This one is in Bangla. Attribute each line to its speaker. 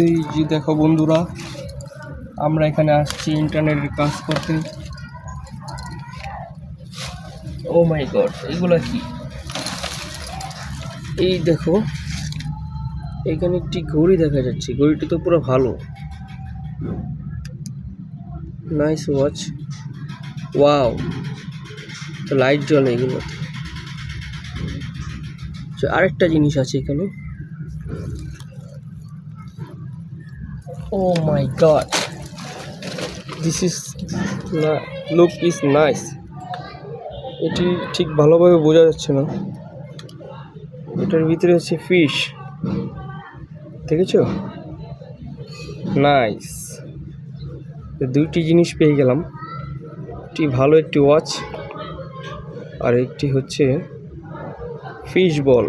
Speaker 1: এই যে দেখো বন্ধুরা, আমরা এখানে আসছি ইন্টারনেটের কাজ করতে। ও মাই গড, এগুলা কি? এই দেখো, এখানে একটি ঘড়ি দেখা যাচ্ছে। ঘড়িটি তো পুরো ভালো, নাইস ওয়াচ। ওয়াও, তো লাইট জ্বলে এগুলো। আরেকটা জিনিস আছে এখানে। Oh my god, this is look is nice. এটি ঠিক ভালোভাবে বোঝা যাচ্ছে না। এটার ভিতরে হচ্ছে ফিশ, দেখেছো? নাইস। দুইটি জিনিস পেয়ে গেলাম, একটি ভালো একটি ওয়াচ, আর একটি হচ্ছে ফিশ বল।